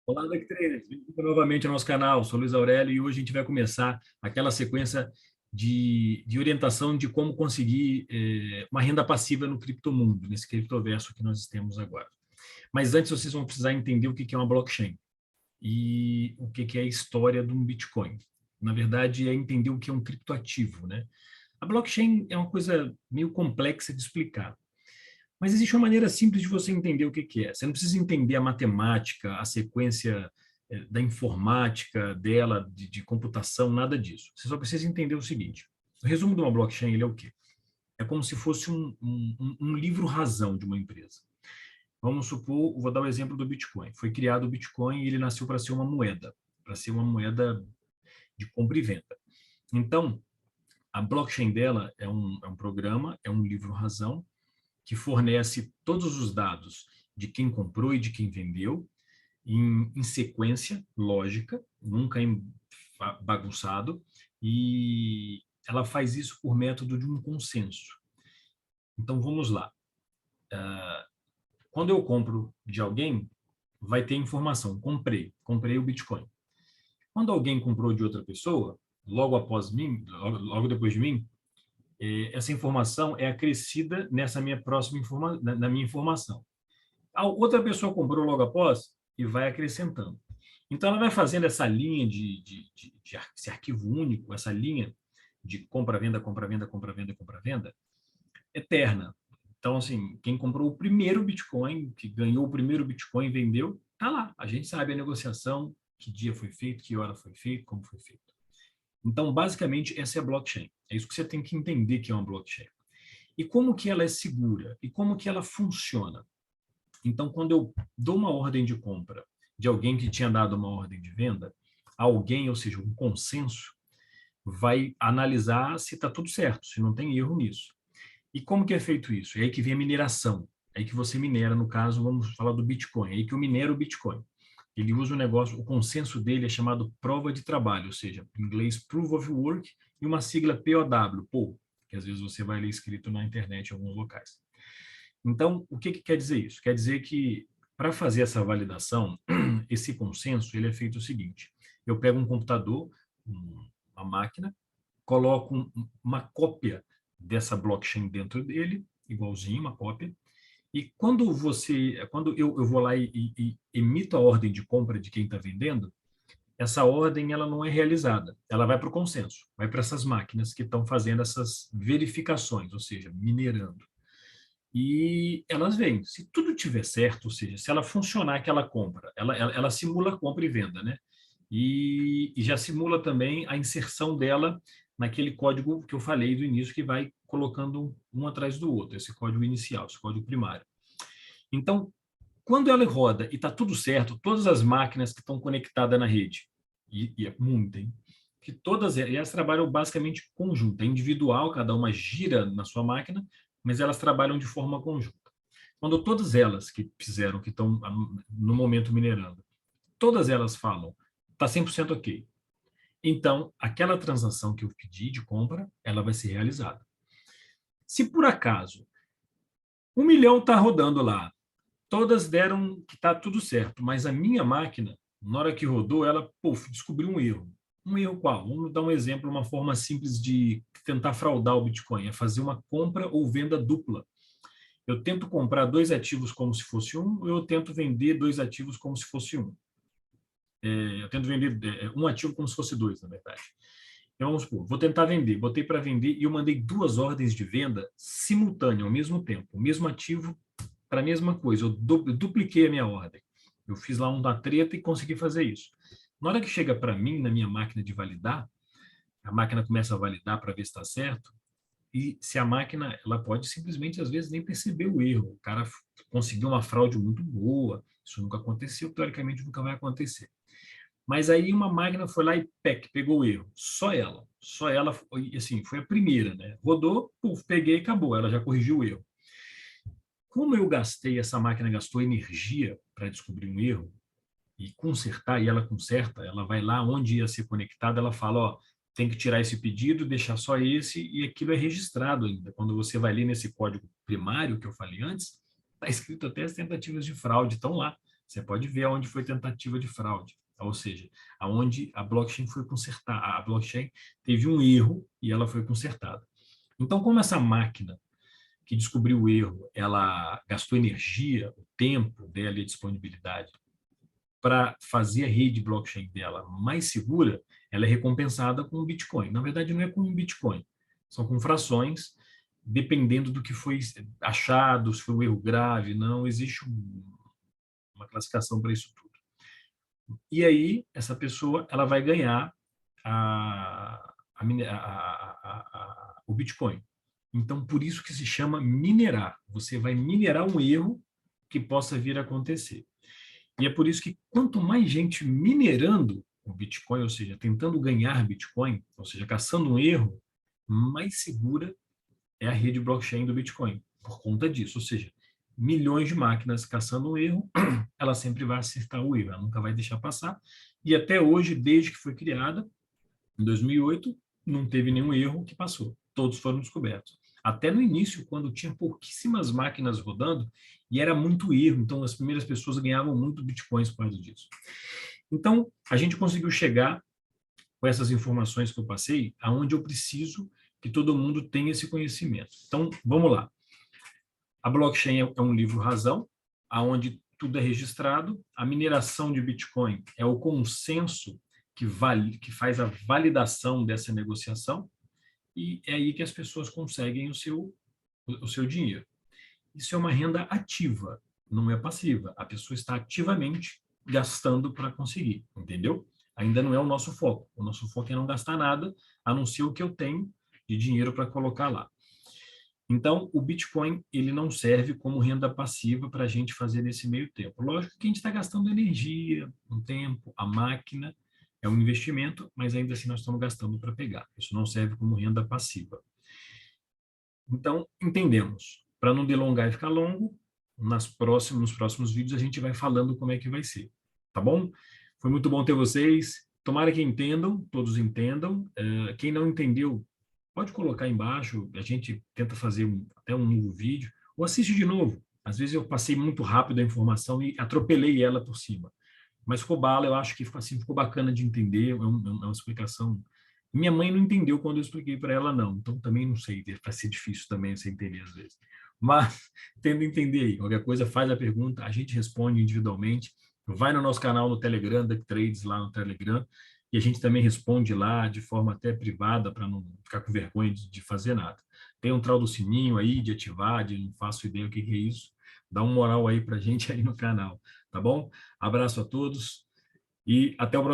Olá, Dactreiros! Bem-vindo novamente ao nosso canal. Sou Luiz Aurélio e hoje a gente vai começar aquela sequência de orientação de como conseguir uma renda passiva no criptomundo, nesse criptoverso que nós temos agora. Mas antes vocês vão precisar entender o que é uma blockchain e o que é a história de um Bitcoin. Na verdade, é entender o que é um criptoativo, né? A blockchain é uma coisa meio complexa de explicar. Mas existe uma maneira simples de você entender o que é. Você não precisa entender a matemática, a sequência da informática dela, de computação, nada disso. Você só precisa entender o seguinte. O resumo de uma blockchain ele é o quê? É como se fosse um livro-razão de uma empresa. Vamos supor, vou dar o exemplo do Bitcoin. Foi criado o Bitcoin e ele nasceu para ser uma moeda de compra e venda. Então, a blockchain dela é um programa, é um livro-razão, que fornece todos os dados de quem comprou e de quem vendeu, em sequência lógica, nunca bagunçado, e ela faz isso por método de um consenso. Então, vamos lá. Quando eu compro de alguém, vai ter informação, comprei o Bitcoin. Quando alguém comprou de outra pessoa, logo após mim, logo depois de mim, essa informação é acrescida nessa minha próxima na minha informação. A outra pessoa comprou logo após e vai acrescentando. Então, ela vai fazendo essa linha esse arquivo único, essa linha de compra-venda, compra-venda, compra-venda, compra-venda, eterna. Então, assim, quem comprou o primeiro Bitcoin, que ganhou o primeiro Bitcoin, vendeu, tá lá. A gente sabe a negociação, que dia foi feito, que hora foi feito, como foi feito. Então, basicamente, essa é a blockchain. É isso que você tem que entender que é uma blockchain. E como que ela é segura? E como que ela funciona? Então, quando eu dou uma ordem de compra de alguém que tinha dado uma ordem de venda, alguém, ou seja, um consenso, vai analisar se está tudo certo, se não tem erro nisso. E como que é feito isso? É aí que vem a mineração. É aí que você minera, no caso, vamos falar do Bitcoin. É aí que eu minero o Bitcoin. Ele usa o negócio, o consenso dele é chamado prova de trabalho, ou seja, em inglês Proof of Work, e uma sigla POW, que às vezes você vai ler escrito na internet em alguns locais. Então, o que quer dizer isso? Quer dizer que, para fazer essa validação, esse consenso, ele é feito o seguinte: eu pego um computador, uma máquina, coloco uma cópia dessa blockchain dentro dele, igualzinho, uma cópia, e quando eu vou lá e emito a ordem de compra de quem está vendendo, essa ordem ela não é realizada, ela vai para o consenso, vai para essas máquinas que estão fazendo essas verificações, ou seja, minerando. E elas vêm. Se tudo tiver certo, ou seja, se ela funcionar aquela compra, ela simula compra e venda, né? E já simula também a inserção dela naquele código que eu falei do início, que vai colocando um atrás do outro, esse código inicial, esse código primário. Então, quando ela roda e está tudo certo, todas as máquinas que estão conectadas na rede, e é muita, hein? Que todas elas trabalham basicamente conjunta, é individual, cada uma gira na sua máquina, mas elas trabalham de forma conjunta. Quando todas elas que fizeram, que estão no momento minerando, todas elas falam, está 100% ok. Então, aquela transação que eu pedi de compra, ela vai ser realizada. Se por acaso 1 milhão está rodando lá, todas deram que está tudo certo, mas a minha máquina, na hora que rodou, ela descobriu um erro. Um erro qual? Vamos dar um exemplo, uma forma simples de tentar fraudar o Bitcoin, é fazer uma compra ou venda dupla. Eu tento comprar dois ativos como se fosse um, ou eu tento vender dois ativos como se fosse um. Eu tento vender um ativo como se fosse dois, na verdade. Então, vamos supor, vou tentar vender, botei para vender e eu mandei duas ordens de venda simultâneas, ao mesmo tempo, o mesmo ativo para a mesma coisa. Eu dupliquei a minha ordem. Eu fiz lá um da treta e consegui fazer isso. Na hora que chega para mim, na minha máquina de validar, a máquina começa a validar para ver se está certo, e se a máquina, ela pode simplesmente, às vezes, nem perceber o erro. O cara conseguiu uma fraude muito boa, isso nunca aconteceu, teoricamente nunca vai acontecer. Mas aí uma máquina foi lá e pegou o erro. Só ela, assim, foi a primeira, né? Rodou, peguei e acabou, ela já corrigiu o erro. Como eu gastei, essa máquina gastou energia para descobrir um erro e consertar, e ela conserta, ela vai lá onde ia ser conectada, ela fala, ó, tem que tirar esse pedido, deixar só esse, e aquilo é registrado ainda. Quando você vai ler nesse código primário que eu falei antes, está escrito até as tentativas de fraude, estão lá. Você pode ver onde foi tentativa de fraude, ou seja, aonde a blockchain foi consertada, a blockchain teve um erro e ela foi consertada. Então, como essa máquina que descobriu o erro, ela gastou energia, o tempo dela e a disponibilidade para fazer a rede blockchain dela mais segura, ela é recompensada com o Bitcoin. Na verdade, não é com o Bitcoin, são com frações, dependendo do que foi achado, se foi um erro grave, não existe uma classificação para isso tudo. E aí, essa pessoa ela vai ganhar o Bitcoin. Então, por isso que se chama minerar. Você vai minerar um erro que possa vir a acontecer. E é por isso que quanto mais gente minerando o Bitcoin, ou seja, tentando ganhar Bitcoin, ou seja, caçando um erro, mais segura é a rede blockchain do Bitcoin, por conta disso. Ou seja, milhões de máquinas caçando um erro, ela sempre vai acertar o erro, ela nunca vai deixar passar. E até hoje, desde que foi criada, em 2008, não teve nenhum erro que passou. Todos foram descobertos. Até no início, quando tinha pouquíssimas máquinas rodando, e era muito erro, então as primeiras pessoas ganhavam muito bitcoins por causa disso. Então, a gente conseguiu chegar com essas informações que eu passei, aonde eu preciso que todo mundo tenha esse conhecimento. Então, vamos lá. A blockchain é um livro-razão, aonde tudo é registrado. A mineração de Bitcoin é o consenso que faz a validação dessa negociação, e é aí que as pessoas conseguem o seu dinheiro. Isso é uma renda ativa, não é passiva. A pessoa está ativamente gastando para conseguir, entendeu? Ainda não é o nosso foco. O nosso foco é não gastar nada, a não ser o que eu tenho de dinheiro para colocar lá. Então, o Bitcoin ele não serve como renda passiva para a gente fazer nesse meio tempo. Lógico que a gente está gastando energia, um tempo, a máquina é um investimento, mas ainda assim nós estamos gastando para pegar. Isso não serve como renda passiva. Então, entendemos. Para não delongar e ficar longo, nos próximos vídeos a gente vai falando como é que vai ser. Tá bom? Foi muito bom ter vocês. Tomara que entendam, todos entendam. Quem não entendeu, pode colocar embaixo. A gente tenta fazer até um novo vídeo. Ou assiste de novo. Às vezes eu passei muito rápido a informação e atropelei ela por cima. Mas ficou bala, eu acho que assim, ficou bacana de entender. É uma explicação. Minha mãe não entendeu quando eu expliquei para ela, não. Então, também não sei, vai ser difícil também você entender às vezes. Mas, tendo entender aí, qualquer coisa, faz a pergunta, a gente responde individualmente. Vai no nosso canal no Telegram, Duck Trades, lá no Telegram, e a gente também responde lá de forma até privada, para não ficar com vergonha de fazer nada. Tem um tal do sininho aí, de ativar, de não faço ideia o que é isso. Dá uma moral aí para a gente aí no canal, tá bom? Abraço a todos e até o próximo.